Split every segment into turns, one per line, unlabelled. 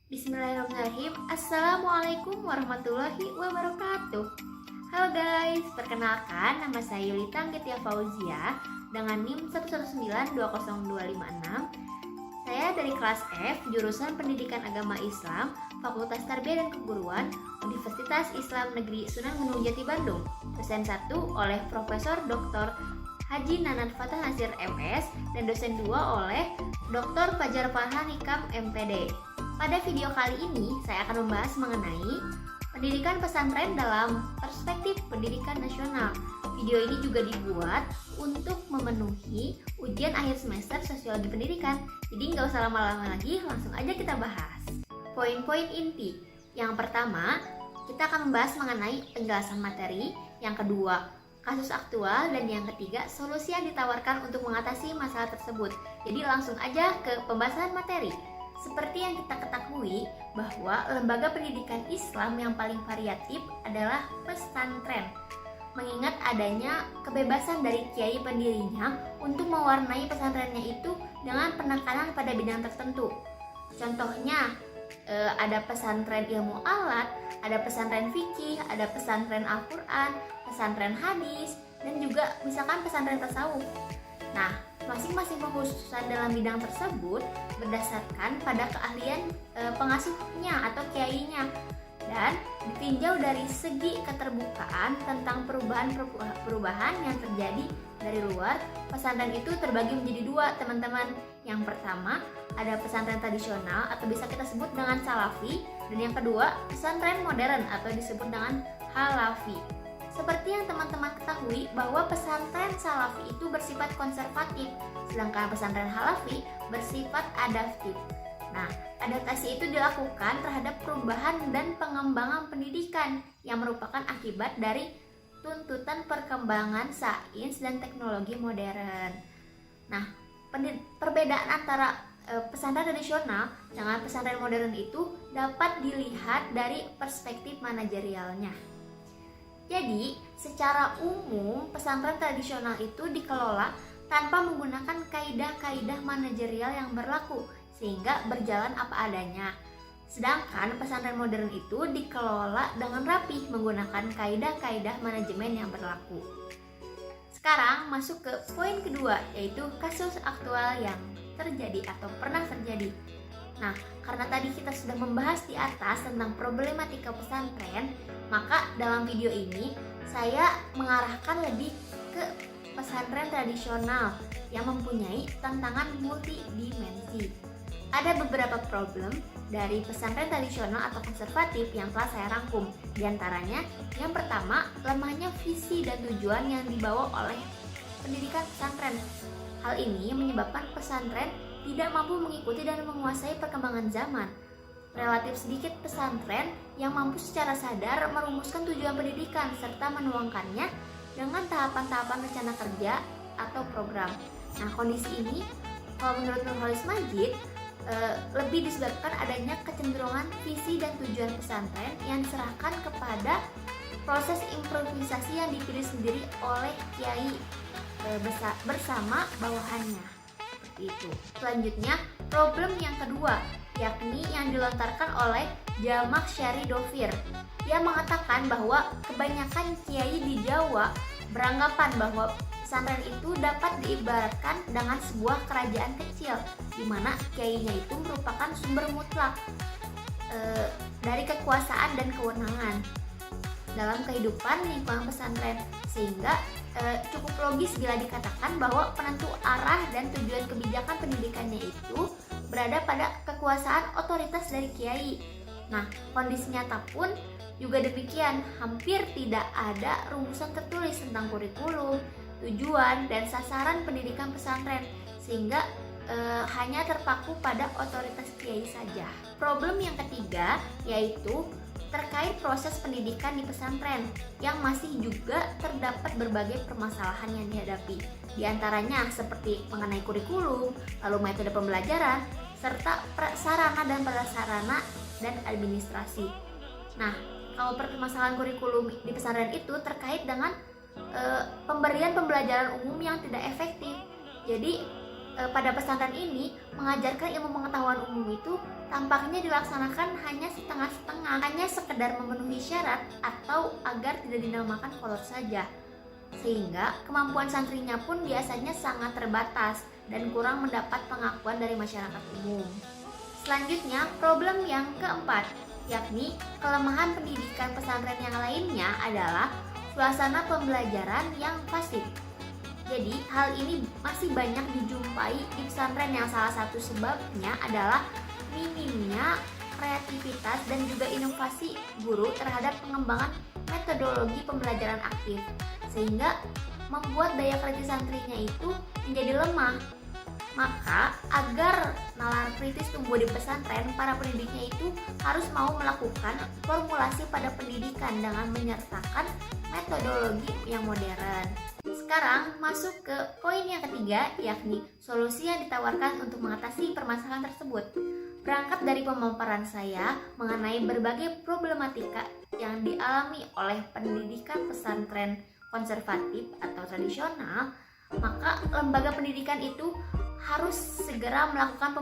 Bismillahirrahmanirrahim. Assalamualaikum warahmatullahi wabarakatuh. Halo guys, perkenalkan nama saya Yulita Anggetia Fauzia dengan NIM 1192026. Saya dari kelas F, jurusan Pendidikan Agama Islam, Fakultas Tarbiyah dan Keguruan, Universitas Islam Negeri Sunan Gunung Jati Bandung. Dosen 1 oleh Profesor Dr. Haji Nanad Fatah Nasir MS dan dosen 2 oleh Dr. Fajar Farhan Hikam MPD. Pada video kali ini, saya akan membahas mengenai pendidikan pesantren dalam perspektif pendidikan nasional. Video ini juga dibuat untuk memenuhi ujian akhir semester sosiologi pendidikan. Jadi nggak usah lama-lama lagi, langsung aja kita bahas. Poin-poin inti. Yang pertama, kita akan membahas mengenai penjelasan materi. Yang kedua, kasus aktual. Dan yang ketiga, solusi yang ditawarkan untuk mengatasi masalah tersebut. Jadi langsung aja ke pembahasan materi. Seperti yang kita ketahui bahwa lembaga pendidikan Islam yang paling variatif adalah pesantren. Mengingat adanya kebebasan dari kiai pendirinya untuk mewarnai pesantrennya itu dengan penekanan pada bidang tertentu. Contohnya ada pesantren ilmu alat, ada pesantren fikih, ada pesantren Al-Quran, pesantren hadis, dan juga misalkan pesantren tasawuf. Nah, masing-masing pengkhususan dalam bidang tersebut berdasarkan pada keahlian pengasuhnya atau kiainya dan ditinjau dari segi keterbukaan tentang perubahan yang terjadi dari luar. Pesantren itu terbagi menjadi dua, teman-teman. Yang pertama, ada pesantren tradisional atau bisa kita sebut dengan salafi, dan yang kedua, pesantren modern atau disebut dengan halafi. Seperti yang teman-teman ketahui bahwa pesantren salafi itu bersifat konservatif, sedangkan pesantren halafi bersifat adaptif. Nah, adaptasi itu dilakukan terhadap perubahan dan pengembangan pendidikan yang merupakan akibat dari tuntutan perkembangan sains dan teknologi modern. Nah, perbedaan antara pesantren tradisional dengan pesantren modern itu dapat dilihat dari perspektif manajerialnya. Jadi, secara umum pesantren tradisional itu dikelola tanpa menggunakan kaidah-kaidah manajerial yang berlaku sehingga berjalan apa adanya. Sedangkan pesantren modern itu dikelola dengan rapih menggunakan kaidah-kaidah manajemen yang berlaku. Sekarang masuk ke poin kedua, yaitu kasus aktual yang terjadi atau pernah terjadi. Nah, karena tadi kita sudah membahas di atas tentang problematika pesantren, maka dalam video ini saya mengarahkan lebih ke pesantren tradisional yang mempunyai tantangan multidimensi. Ada beberapa problem dari pesantren tradisional atau konservatif yang telah saya rangkum. Di antaranya, yang pertama, lemahnya visi dan tujuan yang dibawa oleh pendidikan pesantren. Hal ini menyebabkan pesantren tidak mampu mengikuti dan menguasai perkembangan zaman. Relatif sedikit pesantren yang mampu secara sadar merumuskan tujuan pendidikan serta menuangkannya dengan tahapan-tahapan rencana kerja atau program. Nah, kondisi ini kalau menurut Nurholis Majid lebih disebabkan adanya kecenderungan visi dan tujuan pesantren yang diserahkan kepada proses improvisasi yang dipilih sendiri oleh kiai bersama bawahannya. Itu. Selanjutnya, problem yang kedua, yakni yang dilontarkan oleh Jamak Syari Dovir. Dia mengatakan bahwa kebanyakan kiai di Jawa beranggapan bahwa pesantren itu dapat diibaratkan dengan sebuah kerajaan kecil, di mana kiainya itu merupakan sumber mutlak dari kekuasaan dan kewenangan dalam kehidupan lingkungan pesantren, sehingga cukup logis bila dikatakan bahwa penentu arah dan tujuan kebijakan pendidikannya itu berada pada kekuasaan otoritas dari kiai. Nah, kondisi nyata pun juga demikian, hampir tidak ada rumusan tertulis tentang kurikulum, tujuan, dan sasaran pendidikan pesantren, sehingga hanya terpaku pada otoritas kiai saja. Problem yang ketiga yaitu terkait proses pendidikan di pesantren yang masih juga terdapat berbagai permasalahan yang dihadapi. Di antaranya seperti mengenai kurikulum, lalu metode pembelajaran, serta sarana dan prasarana dan administrasi. Nah, kalau permasalahan kurikulum di pesantren itu terkait dengan pemberian pembelajaran umum yang tidak efektif. Jadi pada pesantren ini mengajarkan ilmu pengetahuan umum itu tampaknya dilaksanakan hanya setengah-setengah, hanya sekedar memenuhi syarat atau agar tidak dinamakan kolot saja. Sehingga kemampuan santrinya pun biasanya sangat terbatas dan kurang mendapat pengakuan dari masyarakat umum. Selanjutnya, problem yang keempat, yakni kelemahan pendidikan pesantren yang lainnya adalah suasana pembelajaran yang pasif. Jadi, hal ini masih banyak dijumpai di pesantren yang salah satu sebabnya adalah minimnya kreativitas dan juga inovasi guru terhadap pengembangan metodologi pembelajaran aktif, sehingga membuat daya kritis santrinya itu menjadi lemah. Maka agar nalar kritis tumbuh di pesantren, para pendidiknya itu harus mau melakukan formulasi pada pendidikan dengan menyertakan metodologi yang modern. Sekarang masuk ke poin yang ketiga, yakni solusi yang ditawarkan untuk mengatasi permasalahan tersebut. Berangkat dari pemaparan saya mengenai berbagai problematika yang dialami oleh pendidikan pesantren konservatif atau tradisional, maka lembaga pendidikan itu harus segera melakukan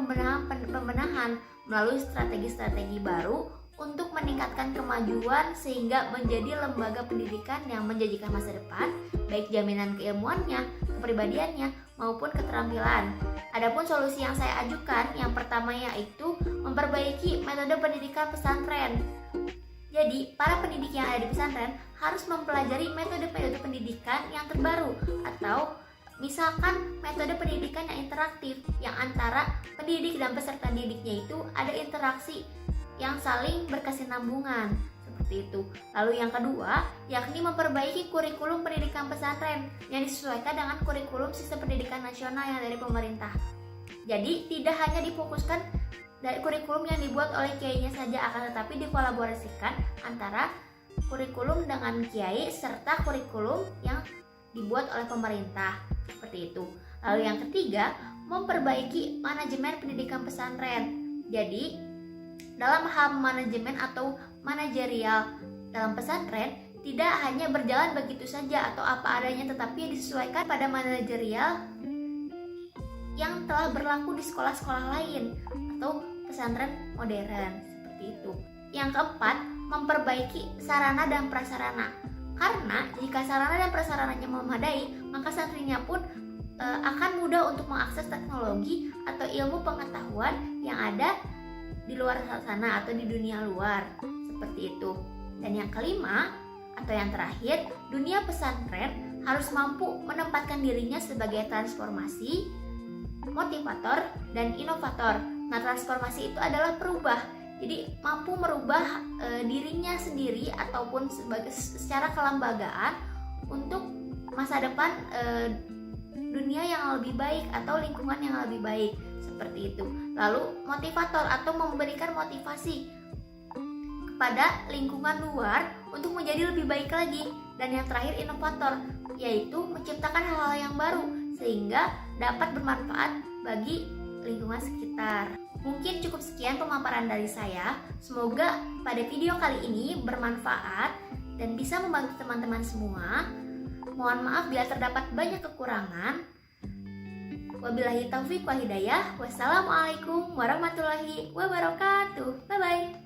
pembenahan melalui strategi-strategi baru untuk meningkatkan kemajuan sehingga menjadi lembaga pendidikan yang menjanjikan masa depan, baik jaminan keilmuannya, kepribadiannya, maupun keterampilan. Adapun solusi yang saya ajukan, yang pertama yaitu memperbaiki metode pendidikan pesantren. Jadi, para pendidik yang ada di pesantren harus mempelajari metode-metode pendidikan yang terbaru, atau misalkan metode pendidikan yang interaktif, yang antara pendidik dan peserta didiknya itu ada interaksi yang saling berkesinambungan, seperti itu. Lalu yang kedua, yakni memperbaiki kurikulum pendidikan pesantren yang disesuaikan dengan kurikulum sistem pendidikan nasional yang dari pemerintah. Jadi tidak hanya difokuskan dari kurikulum yang dibuat oleh kiainya saja, akan tetapi dikolaborasikan antara kurikulum dengan kiai serta kurikulum yang dibuat oleh pemerintah, seperti itu. Lalu yang ketiga, memperbaiki manajemen pendidikan pesantren. Jadi dalam hal manajemen atau manajerial dalam pesantren tidak hanya berjalan begitu saja atau apa adanya, tetapi disesuaikan pada manajerial yang telah berlaku di sekolah-sekolah lain atau pesantren modern, seperti itu. Yang keempat, memperbaiki sarana dan prasarana. Karena jika sarana dan prasarananya memadai, maka santrinya pun akan mudah untuk mengakses teknologi atau ilmu pengetahuan yang ada di luar sana atau di dunia luar, seperti itu. Dan yang kelima atau yang terakhir, dunia pesantren harus mampu menempatkan dirinya sebagai transformasi, motivator, dan inovator. Nah, transformasi itu adalah perubah. Jadi mampu merubah dirinya sendiri ataupun secara kelembagaan untuk masa depan dunia yang lebih baik atau lingkungan yang lebih baik, seperti itu. Lalu motivator atau memberikan motivasi kepada lingkungan luar untuk menjadi lebih baik lagi. Dan yang terakhir, inovator, yaitu menciptakan hal-hal yang baru sehingga dapat bermanfaat bagi lingkungan sekitar. Mungkin cukup sekian pemaparan dari saya. Semoga pada video kali ini bermanfaat dan bisa membantu teman-teman semua. Mohon maaf bila terdapat banyak kekurangan. Wabillahi taufiq wal hidayah. Wassalamualaikum warahmatullahi wabarakatuh. Bye bye.